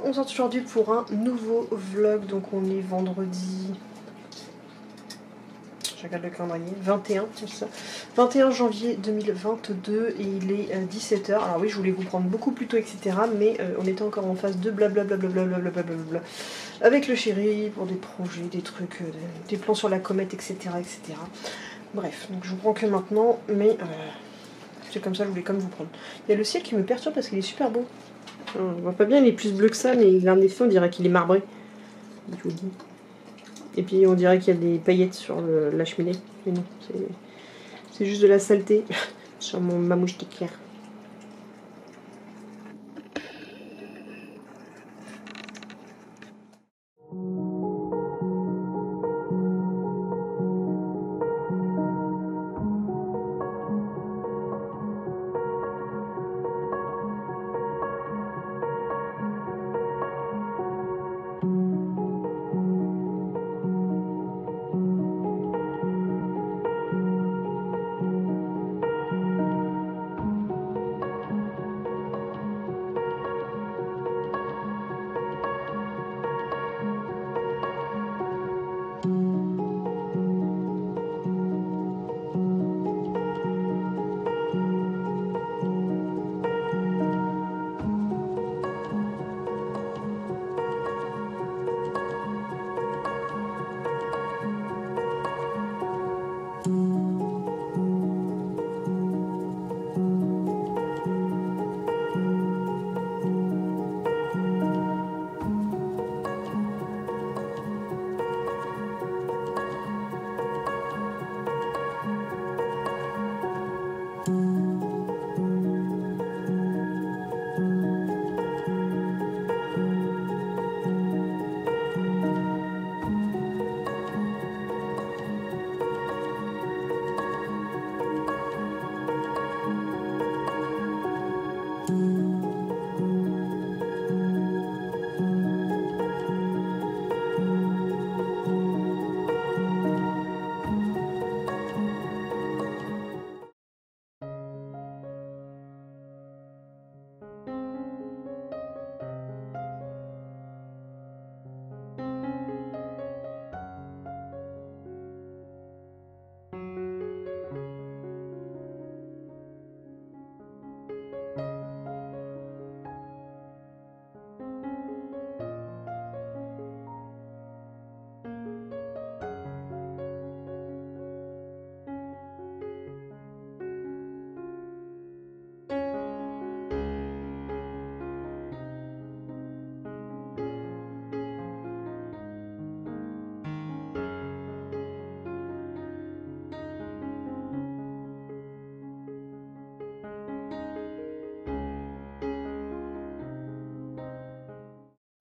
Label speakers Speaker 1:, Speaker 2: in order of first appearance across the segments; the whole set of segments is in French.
Speaker 1: on se retrouve aujourd'hui pour un nouveau vlog. Donc on est vendredi, je regarde le calendrier, 21, c'est ça, 21 janvier 2022 et il est 17h. Alors oui, je voulais vous prendre beaucoup plus tôt, etc. Mais on était encore en phase de blablabla avec le chéri pour des projets, des trucs, des plans sur la comète, etc. etc. Bref, donc je vous prends que maintenant, mais c'est comme ça, je voulais quand même vous prendre. Il y a le ciel qui me perturbe parce qu'il est super beau. On voit pas bien, il est plus bleu que ça, mais il a un effet, on dirait qu'il est marbré. Je vous le dis. Et puis on dirait qu'il y a des paillettes sur la cheminée. Mais non, c'est juste de la saleté sur ma moustiquaire.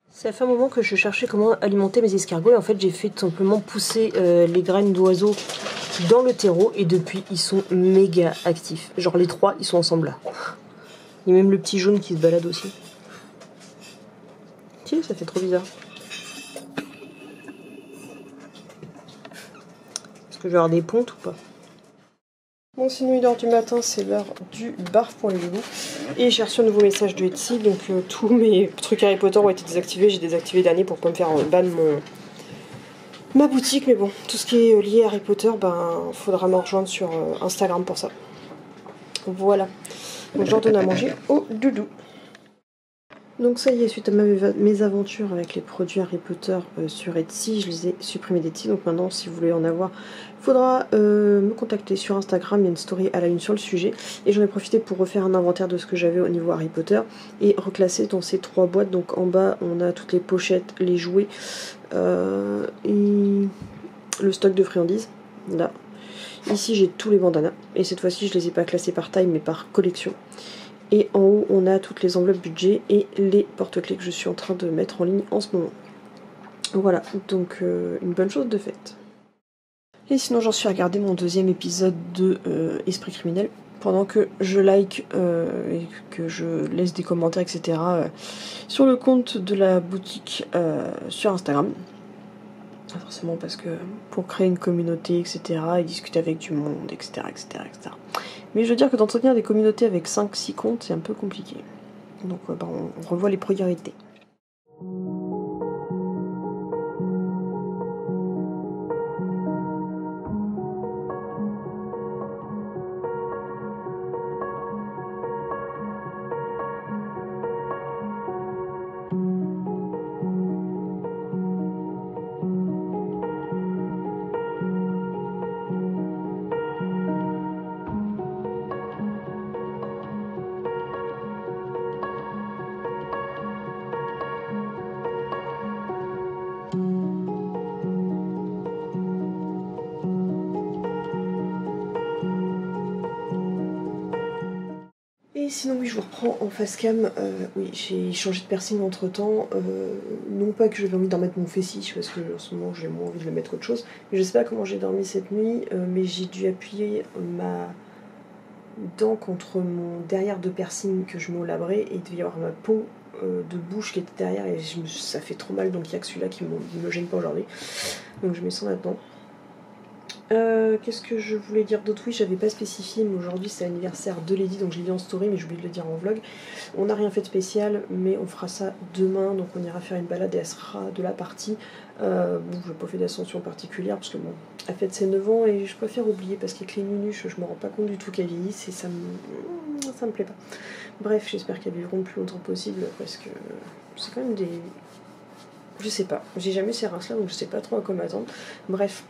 Speaker 1: Ça fait un moment que je cherchais comment alimenter mes escargots et en fait j'ai fait tout simplement pousser les graines d'oiseaux dans le terreau et depuis ils sont méga actifs. Genre les trois ils sont ensemble là. Il y a même le petit jaune qui se balade aussi. Tiens, ça fait trop bizarre. Est-ce que je vais avoir des pontes ou pas? Bon, sinon 1h du matin, c'est l'heure du bar pour les loulous. Et j'ai reçu un nouveau message de Etsy, donc tous mes trucs Harry Potter ont été désactivés. J'ai désactivé le dernier pour pas me faire ban ma boutique. Mais bon, tout ce qui est lié à Harry Potter, ben faudra me rejoindre sur Instagram pour ça. Voilà. Donc j'en donne à manger au doudou. Donc ça y est, suite à mes aventures avec les produits Harry Potter sur Etsy, je les ai supprimés d'Etsy. Donc maintenant, si vous voulez en avoir, il faudra me contacter sur Instagram. Il y a une story à la une sur le sujet. Et j'en ai profité pour refaire un inventaire de ce que j'avais au niveau Harry Potter et reclasser dans ces 3 boîtes. Donc en bas, on a toutes les pochettes, les jouets et le stock de friandises. Là. Ici, j'ai tous les bandanas. Et cette fois-ci, je les ai pas classés par taille, mais par collection. Et en haut, on a toutes les enveloppes budget et les porte-clés que je suis en train de mettre en ligne en ce moment. Voilà, donc une bonne chose de faite. Et sinon, j'en suis à regarder mon 2e épisode de Esprit criminel. Pendant que je like et que je laisse des commentaires, etc. Sur le compte de la boutique sur Instagram. Forcément parce que pour créer une communauté, etc. et discuter avec du monde, etc. etc. Mais je veux dire que d'entretenir des communautés avec 5-6 comptes, c'est un peu compliqué. Donc on revoit les priorités. Et sinon oui, je vous reprends en face cam. Oui, j'ai changé de piercing entre temps. Non pas que j'avais envie d'en mettre mon fessiche, parce que en ce moment j'ai moins envie de le mettre qu'autre chose. Mais je sais pas comment j'ai dormi cette nuit, mais j'ai dû appuyer ma dent contre mon derrière de piercing que je mets au labret, et il devait y avoir ma peau de bouche qui était derrière, et ça fait trop mal, donc il n'y a que celui-là qui me gêne pas aujourd'hui. Donc je mets ça maintenant. Qu'est-ce que je voulais dire d'autre? Oui, j'avais pas spécifié, mais aujourd'hui c'est l'anniversaire de Lady, donc je l'ai dit en story, mais j'ai oublié de le dire en vlog. On n'a rien fait de spécial, mais on fera ça demain, donc on ira faire une balade et elle sera de la partie. Bon, je n'ai pas fait d'ascension particulière, parce que bon, elle fête ses 9 ans et je préfère oublier, parce qu'avec les nunuches, je me rends pas compte du tout qu'elle vieillisse et ça me plaît pas. Bref, j'espère qu'elles vivront le plus longtemps possible, parce que c'est quand même des... Je sais pas, j'ai jamais eu ces races là, donc je sais pas trop à quoi m'attendre. Bref.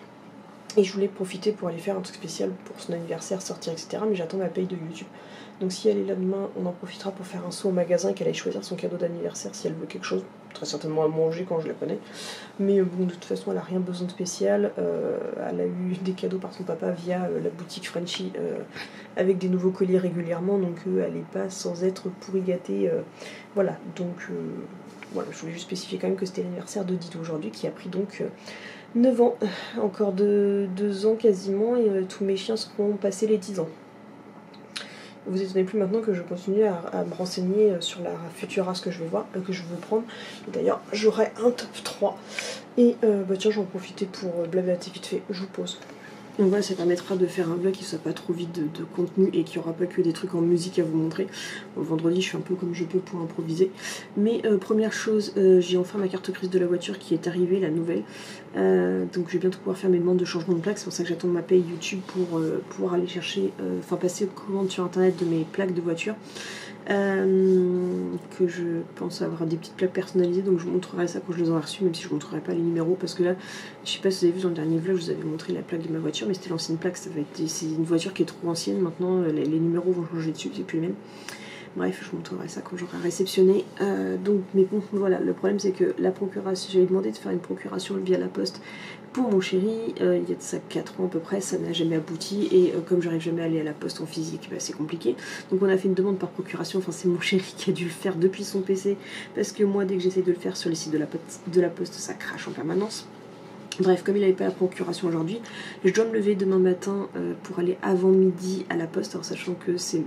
Speaker 1: Et je voulais profiter pour aller faire un truc spécial pour son anniversaire, sortir, etc. Mais j'attends ma paye de YouTube. Donc si elle est là demain, on en profitera pour faire un saut au magasin et qu'elle aille choisir son cadeau d'anniversaire si elle veut quelque chose. Très certainement à manger quand je la connais. Mais bon, de toute façon, elle n'a rien besoin de spécial. Elle a eu des cadeaux par son papa via la boutique Frenchy avec des nouveaux colliers régulièrement. Donc elle n'est pas sans être pourri gâtée. Voilà, donc voilà, je voulais juste spécifier quand même que c'était l'anniversaire de Dito aujourd'hui, qui a pris donc... 9 ans, encore 2 ans quasiment, et tous mes chiens seront passés les 10 ans. Vous étonnez plus maintenant que je continue à me renseigner sur la future race que je vais voir, que je veux prendre. D'ailleurs, j'aurai un top 3. Et bah tiens, j'en profiter pour blablater vite fait, je vous pose. Donc voilà, ça permettra de faire un vlog qui soit pas trop vide de contenu et qui aura pas que des trucs en musique à vous montrer. Bon, vendredi, je suis un peu comme je peux pour improviser. Mais première chose, j'ai enfin ma carte grise de la voiture qui est arrivée, la nouvelle. Donc je vais bientôt pouvoir faire mes demandes de changement de plaque. C'est pour ça que j'attends ma paye YouTube pour pouvoir aller chercher, passer commande sur internet de mes plaques de voiture. Que je pense avoir des petites plaques personnalisées, donc je vous montrerai ça quand je les aurai reçues, même si je ne montrerai pas les numéros, parce que là, je sais pas si vous avez vu dans le dernier vlog, je vous avais montré la plaque de ma voiture, mais c'était l'ancienne plaque, c'est une voiture qui est trop ancienne, maintenant les numéros vont changer dessus, c'est plus les mêmes. Bref, je vous montrerai ça quand j'aurai réceptionné. Donc, mais bon, voilà, le problème c'est que la procuration, j'avais demandé de faire une procuration via la poste pour mon chéri, il y a de ça 4 ans à peu près, ça n'a jamais abouti, et comme j'arrive jamais à aller à la poste en physique, bah, c'est compliqué. Donc on a fait une demande par procuration, enfin c'est mon chéri qui a dû le faire depuis son PC, parce que moi dès que j'essaie de le faire sur les sites de la poste, ça crache en permanence. Bref, comme il n'avait pas la procuration aujourd'hui, je dois me lever demain matin pour aller avant midi à la poste, alors sachant que c'est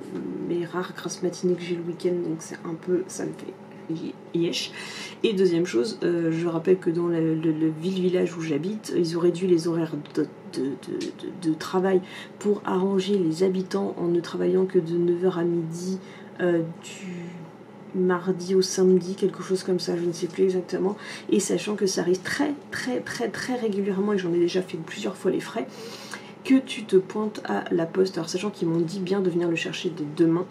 Speaker 1: mes rares grasses matinées que j'ai le week-end, donc c'est un peu, ça me fait yesh. Et deuxième chose, je rappelle que dans le village où j'habite, ils ont réduit les horaires de travail pour arranger les habitants en ne travaillant que de 9 h à midi du mardi au samedi, quelque chose comme ça, je ne sais plus exactement, et sachant que ça arrive très régulièrement, et j'en ai déjà fait plusieurs fois les frais, que tu te pointes à la poste, alors sachant qu'ils m'ont dit bien de venir le chercher dès demain,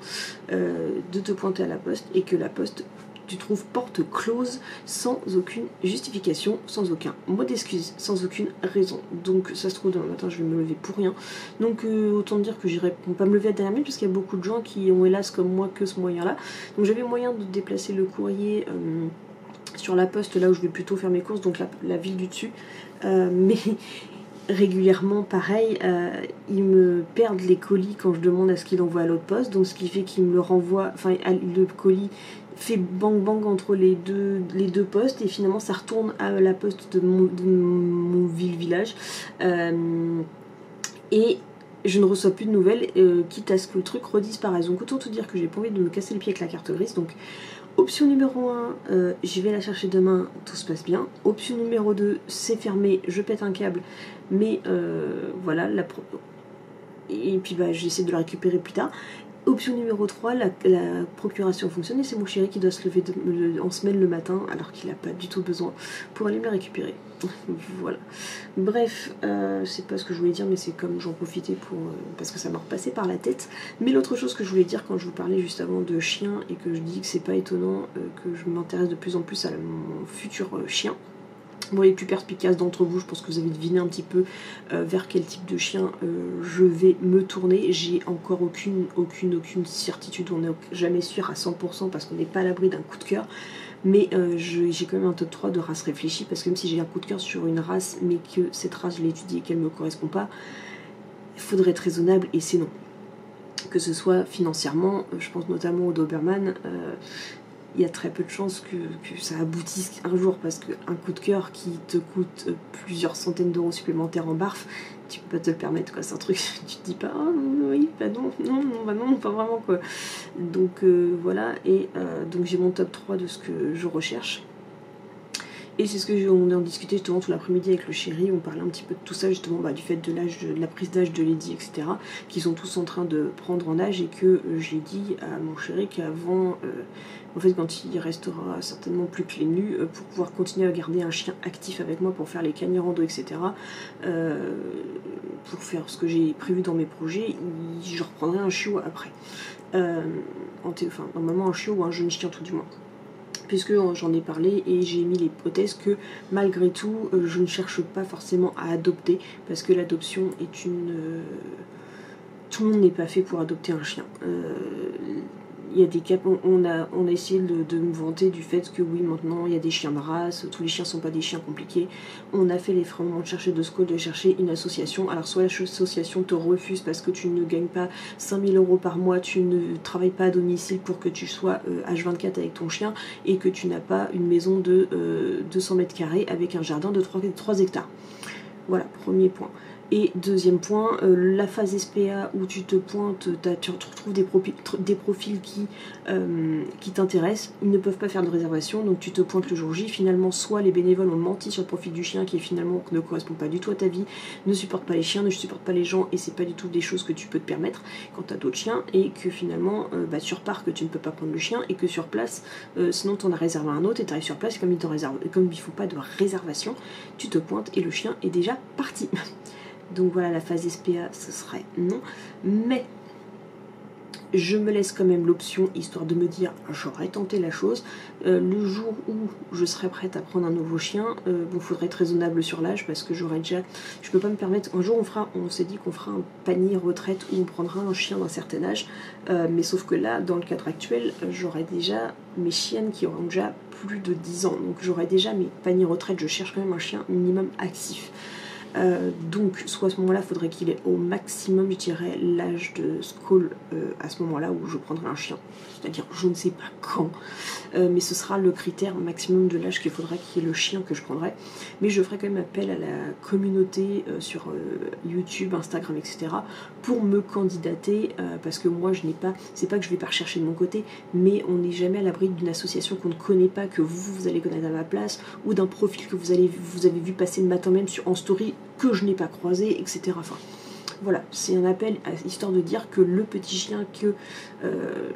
Speaker 1: de te pointer à la poste, et que la poste, tu trouves porte close sans aucune justification, sans aucun mot d'excuse, sans aucune raison. Donc ça se trouve demain matin je vais me lever pour rien. Donc autant dire que j'irai pas me lever à la dernière minute, parce qu'il y a beaucoup de gens qui ont hélas comme moi que ce moyen là. Donc j'avais moyen de déplacer le courrier sur la poste, là où je vais plutôt faire mes courses, donc la ville du dessus. Mais régulièrement pareil, ils me perdent les colis quand je demande à ce qu'ils l'envoient à l'autre poste, donc ce qui fait qu'ils me le renvoient, enfin le colis fait bang bang entre les deux postes, et finalement ça retourne à la poste de mon village, et je ne reçois plus de nouvelles, quitte à ce que le truc redisparaisse. Donc autant te dire que j'ai pas envie de me casser les pieds avec la carte grise. Donc option numéro 1, je vais la chercher demain, tout se passe bien. Option numéro 2, c'est fermé, je pète un câble, mais voilà, et puis bah, j'essaie de la récupérer plus tard.
Speaker 2: Option numéro 3, la procuration fonctionne et c'est mon chéri qui doit se lever en semaine le matin alors qu'il n'a pas du tout besoin pour aller me la récupérer. Voilà. Bref, c'est pas ce que je voulais dire, mais c'est comme j'en profitais pour parce que ça m'a repassé par la tête. Mais l'autre chose que je voulais dire quand je vous parlais juste avant de chien et que je dis que c'est pas étonnant que je m'intéresse de plus en plus à mon futur chien. Bon, les plus perspicaces d'entre vous, je pense que vous avez deviné un petit peu vers quel type de chien je vais me tourner. J'ai encore aucune certitude, on n'est jamais sûr à 100% parce qu'on n'est pas à l'abri d'un coup de cœur. Mais j'ai quand même un top 3 de races réfléchies parce que même si j'ai un coup de cœur sur une race, mais que cette race je l'ai étudiée et qu'elle ne me correspond pas, il faudrait être raisonnable et c'est non. Que ce soit financièrement, je pense notamment au Doberman, il y a très peu de chances que ça aboutisse un jour parce qu'un coup de cœur qui te coûte plusieurs centaines d'euros supplémentaires en barf, tu peux pas te le permettre quoi, c'est un truc, tu te dis pas oh, oui, bah non, pas vraiment quoi. Donc voilà, et donc j'ai mon top 3 de ce que je recherche. Et c'est ce que on en discutait justement tout l'après-midi avec le chéri, on parlait un petit peu de tout ça justement du fait de l'âge, de la prise d'âge de Lady, etc. Qui sont tous en train de prendre en âge et que j'ai dit à mon chéri qu'avant, en fait quand il restera certainement plus que les nus, pour pouvoir continuer à garder un chien actif avec moi pour faire les cagnes rando, etc. Pour faire ce que j'ai prévu dans mes projets, je reprendrai un chiot après. Normalement un chiot ou un jeune chien tout du moins. Puisque j'en ai parlé et j'ai mis l'hypothèse que malgré tout je ne cherche pas forcément à adopter parce que l'adoption est une... tout le monde n'est pas fait pour adopter un chien. Il y a des cas, on a essayé de me vanter du fait que oui maintenant il y a des chiens de race, tous les chiens sont pas des chiens compliqués. On a fait l'effort de chercher de chercher une association. Alors soit l'association te refuse parce que tu ne gagnes pas 5000 € par mois, tu ne travailles pas à domicile pour que tu sois H24 avec ton chien et que tu n'as pas une maison de 200 mètres carrés avec un jardin de 3 hectares. Voilà, premier point. Et deuxième point, la phase SPA où tu te pointes, tu retrouves des profils qui t'intéressent, ils ne peuvent pas faire de réservation, donc tu te pointes le jour J. Finalement, soit les bénévoles ont menti sur le profil du chien qui finalement ne correspond pas du tout à ta vie, ne supporte pas les chiens, ne supporte pas les gens, et c'est pas du tout des choses que tu peux te permettre quand tu as d'autres chiens, et que finalement, tu repars que tu ne peux pas prendre le chien, et que sur place, sinon tu en as réservé un autre, et tu arrives sur place, et comme il ne faut pas de réservation, tu te pointes et le chien est déjà parti. Donc voilà, la phase SPA, ce serait non. Mais je me laisse quand même l'option, histoire de me dire, j'aurais tenté la chose. Le jour où je serai prête à prendre un nouveau chien, bon, faudrait être raisonnable sur l'âge, parce que j'aurais déjà... Je peux pas me permettre... Un jour, on s'est dit qu'on fera un panier retraite où on prendra un chien d'un certain âge. Mais sauf que là, dans le cadre actuel, j'aurais déjà mes chiennes qui auront déjà plus de 10 ans. Donc j'aurais déjà mes paniers retraite. Je cherche quand même un chien minimum actif. Donc soit à ce moment-là, il faudrait qu'il ait au maximum, je dirais, l'âge de Skull à ce moment-là où je prendrai un chien. C'est-à-dire, je ne sais pas quand, mais ce sera le critère maximum de l'âge qu'il faudrait qu'il y ait le chien que je prendrai. Mais je ferai quand même appel à la communauté sur YouTube, Instagram, etc. pour me candidater, parce que moi, je n'ai pas... C'est pas que je vais pas rechercher de mon côté, mais on n'est jamais à l'abri d'une association qu'on ne connaît pas, que vous allez connaître à ma place, ou d'un profil que vous avez vu passer le matin même en story, que je n'ai pas croisé, etc. Enfin, voilà, c'est un appel histoire de dire que le petit chien que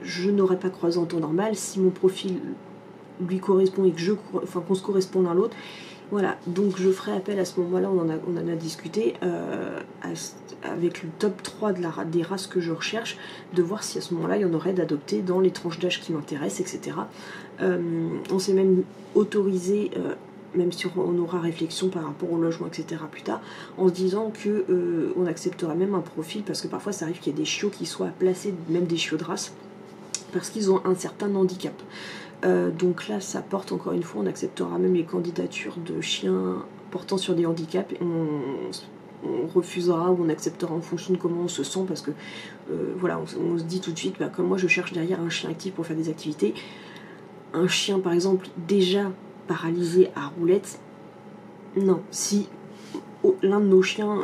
Speaker 2: je n'aurais pas croisé en temps normal, si mon profil lui correspond et que qu'on se correspond l'un l'autre, voilà, donc je ferai appel à ce moment-là, on en a discuté avec le top 3 des races que je recherche, de voir si à ce moment-là il y en aurait d'adopter dans les tranches d'âge qui m'intéressent, etc. On s'est même autorisé, même si on aura réflexion par rapport au logement, etc. plus tard, en se disant que on acceptera même un profil, parce que parfois ça arrive qu'il y ait des chiots qui soient placés, même des chiots de race, parce qu'ils ont un certain handicap. Donc là, ça porte encore une fois, on acceptera même les candidatures de chiens portant sur des handicaps. On refusera ou on acceptera en fonction de comment on se sent, parce que voilà, on se dit tout de suite, comme moi je cherche derrière un chien actif pour faire des activités, un chien par exemple déjà paralysé à roulette, non. Si l'un de nos chiens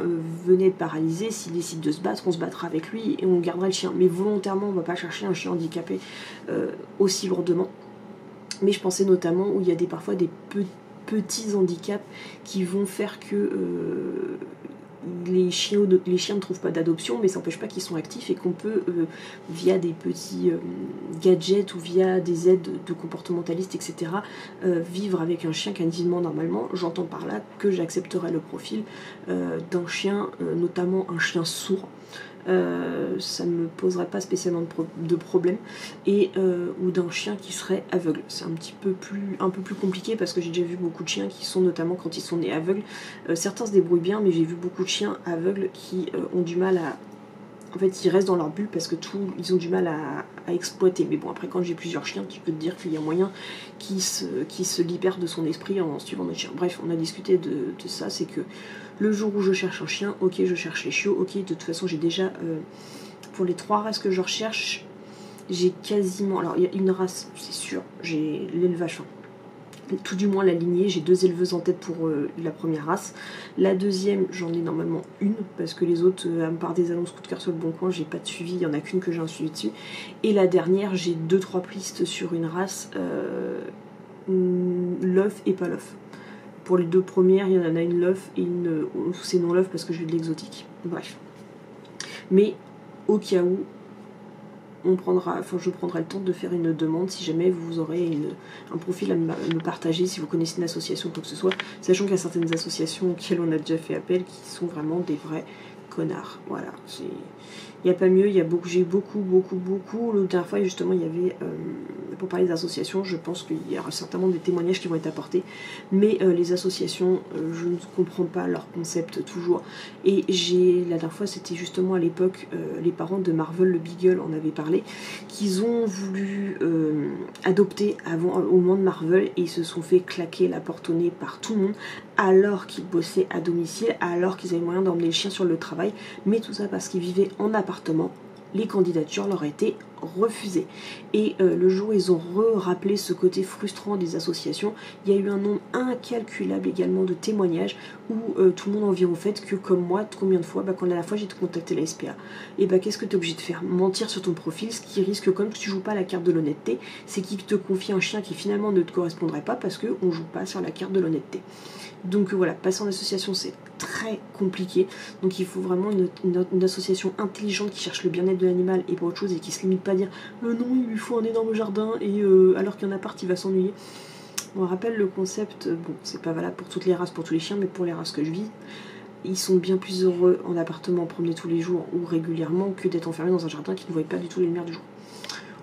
Speaker 2: venait de paralyser, s'il décide de se battre, on se battra avec lui et on gardera le chien. Mais volontairement, on ne va pas chercher un chien handicapé aussi lourdement. Mais je pensais notamment où il y a parfois des petits handicaps qui vont faire que les chiens ne trouvent pas d'adoption, mais ça n'empêche pas qu'ils sont actifs et qu'on peut, via des petits gadgets ou via des aides de comportementalistes, etc., vivre avec un chien canidement normalement. J'entends par là que j'accepterai le profil d'un chien, notamment un chien sourd. Ça ne me poserait pas spécialement de problème, et ou d'un chien qui serait aveugle. C'est un peu plus compliqué parce que j'ai déjà vu beaucoup de chiens qui sont, notamment quand ils sont nés aveugles, certains se débrouillent bien, mais j'ai vu beaucoup de chiens aveugles qui ont du mal à... En fait, ils restent dans leur bulle parce que ils ont du mal à exploiter. Mais bon, après, quand j'ai plusieurs chiens, tu peux te dire qu'il y a moyen qu'ils se libèrent de son esprit en suivant notre chien. Bref, on a discuté de ça, c'est que le jour où je cherche un chien, ok, je cherche les chiots, ok, de toute façon, j'ai déjà... pour les 3 races que je recherche, j'ai quasiment... Alors, il y a une race, c'est sûr, j'ai l'élevage, tout du moins la lignée, j'ai 2 éleveuses en tête pour la première race. La deuxième, j'en ai normalement une, parce que les autres, à part des annonces coup de cœur sur le bon coin, j'ai pas de suivi, il y en a qu'une que j'ai un suivi dessus. Et la dernière, j'ai 2-3 pistes sur une race, l'œuf et pas l'œuf. Pour les 2 premières, il y en a une l'œuf et une c'est non l'œuf parce que j'ai de l'exotique. Bref. Mais au cas où, je prendrai le temps de faire une demande si jamais vous aurez un profil à me partager, si vous connaissez une association ou quoi que ce soit, sachant qu'il y a certaines associations auxquelles on a déjà fait appel qui sont vraiment des vrais connards. Voilà, il n'y a pas mieux, j'ai beaucoup, la dernière fois justement il y avait, pour parler d'associations, je pense qu'il y aura certainement des témoignages qui vont être apportés, mais les associations, je ne comprends pas leur concept toujours, et la dernière fois c'était justement à l'époque, les parents de Marvel le Beagle en avaient parlé, qu'ils ont voulu adopter au moment de Marvel, et ils se sont fait claquer la porte au nez par tout le monde, alors qu'ils bossaient à domicile, alors qu'ils avaient moyen d'emmener le chien sur le travail, mais tout ça parce qu'ils vivaient en appartement, les candidatures leur étaient refusées. Et le jour où ils ont rappelé ce côté frustrant des associations, il y a eu un nombre incalculable également de témoignages où tout le monde en vient au fait que, comme moi, combien de fois, quand la dernière fois j'ai contacté la SPA, et qu'est-ce que tu es obligé de faire? Mentir sur ton profil, ce qui risque, comme tu joues pas la carte de l'honnêteté, c'est qu'ils te confient un chien qui finalement ne te correspondrait pas parce qu'on joue pas sur la carte de l'honnêteté. Donc voilà, passer en association c'est très compliqué, donc il faut vraiment une association intelligente qui cherche le bien-être de l'animal et pas autre chose, et qui se limite pas à dire non, il lui faut un énorme jardin et alors qu'un appart il va s'ennuyer. On rappelle le concept, bon c'est pas valable pour toutes les races, pour tous les chiens, mais pour les races que je vis, ils sont bien plus heureux en appartement promener tous les jours ou régulièrement que d'être enfermés dans un jardin qui ne voit pas du tout les lumières du jour.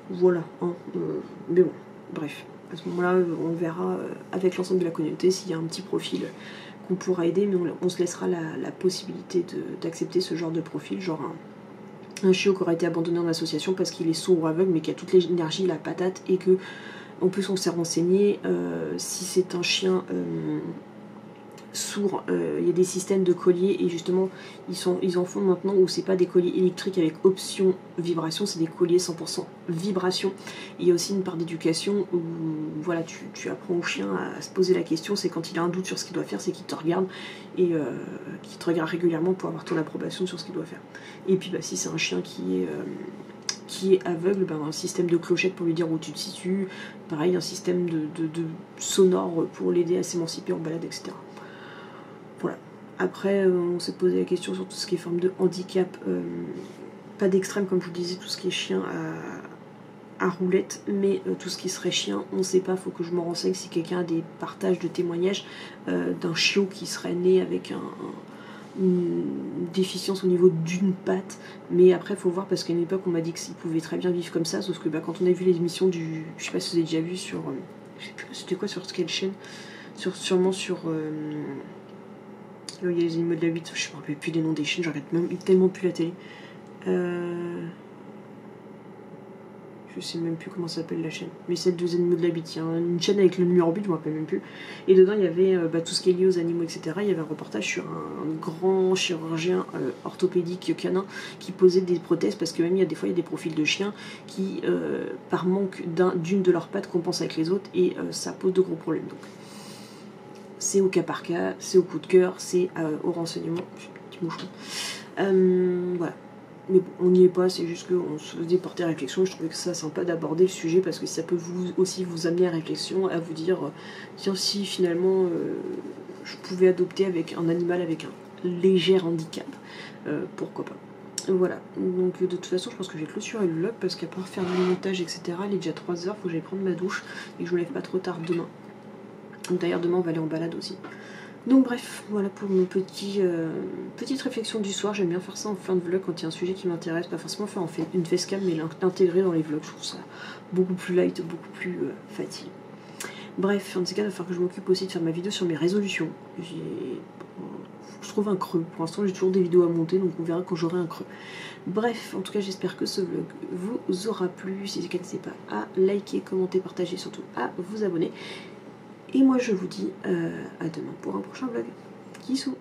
Speaker 2: Voilà, mais bon, bref. À ce moment-là, on verra avec l'ensemble de la communauté s'il y a un petit profil qu'on pourra aider, mais on se laissera la possibilité d'accepter ce genre de profil, genre un chiot qui aurait été abandonné en association parce qu'il est sourd ou aveugle, mais qui a toute l'énergie, la patate, et que, en plus, on s'est renseigné, si c'est un chien sourd, il y a des systèmes de colliers, et justement ils en font maintenant où c'est pas des colliers électriques avec option vibration, c'est des colliers 100% vibration. Et il y a aussi une part d'éducation où voilà, tu apprends au chien à se poser la question, c'est quand il a un doute sur ce qu'il doit faire, c'est qu'il te regarde, et qu'il te regarde régulièrement pour avoir ton approbation sur ce qu'il doit faire. Et puis si c'est un chien qui est aveugle, un système de clochette pour lui dire où tu te situes, pareil, un système de sonore pour l'aider à s'émanciper en balade, etc. Voilà. Après, on s'est posé la question sur tout ce qui est forme de handicap, pas d'extrême comme je vous disais, tout ce qui est chien à roulette, mais tout ce qui serait chien, on ne sait pas, faut que je me renseigne si quelqu'un a des partages de témoignages d'un chiot qui serait né avec une déficience au niveau d'une patte, mais après il faut voir, parce qu'à une époque on m'a dit qu'il pouvait très bien vivre comme ça, sauf que quand on a vu les émissions je sais pas si vous avez déjà vu sur, je sais plus c'était quoi, sur quelle chaîne, sûrement sur... il y a les animaux de la 8, je ne me rappelle plus des noms des chaînes, je regarde même tellement plus la télé. Je sais même plus comment s'appelle la chaîne. Mais c'est deux animaux de la 8, il y a une chaîne avec le numéro 8, je ne me rappelle même plus. Et dedans il y avait tout ce qui est lié aux animaux, etc. Il y avait un reportage sur un grand chirurgien orthopédique canin qui posait des prothèses, parce que même des fois il y a des profils de chiens qui, par manque d'une de leurs pattes, compensent avec les autres, et ça pose de gros problèmes. Donc c'est au cas par cas, c'est au coup de cœur, c'est au renseignement. Petit moucheron. Voilà. Mais bon, on n'y est pas, c'est juste qu'on se faisait porter à réflexion. Je trouvais que ça sympa d'aborder le sujet, parce que ça peut aussi vous amener à réflexion, à vous dire tiens, si finalement je pouvais adopter avec un animal avec un léger handicap, pourquoi pas. Voilà, donc de toute façon je pense que je vais clôturer le vlog parce qu'à part faire du montage etc, il est déjà 3h, faut que j'aille prendre ma douche et que je me lève pas trop tard demain. D'ailleurs demain on va aller en balade aussi. Donc bref, voilà pour mon petite réflexion du soir. J'aime bien faire ça en fin de vlog quand il y a un sujet qui m'intéresse, pas forcément faire une facecam mais l'intégrer dans les vlogs, je trouve ça beaucoup plus light, beaucoup plus facile. Bref, en tout cas il va falloir que je m'occupe aussi de faire ma vidéo sur mes résolutions. Je trouve un creux, pour l'instant j'ai toujours des vidéos à monter donc on verra quand j'aurai un creux. Bref, en tout cas j'espère que ce vlog vous aura plu. Si c'est le cas, n'hésitez pas à liker, commenter, partager, surtout à vous abonner. Et moi je vous dis à demain pour un prochain vlog. Kissou.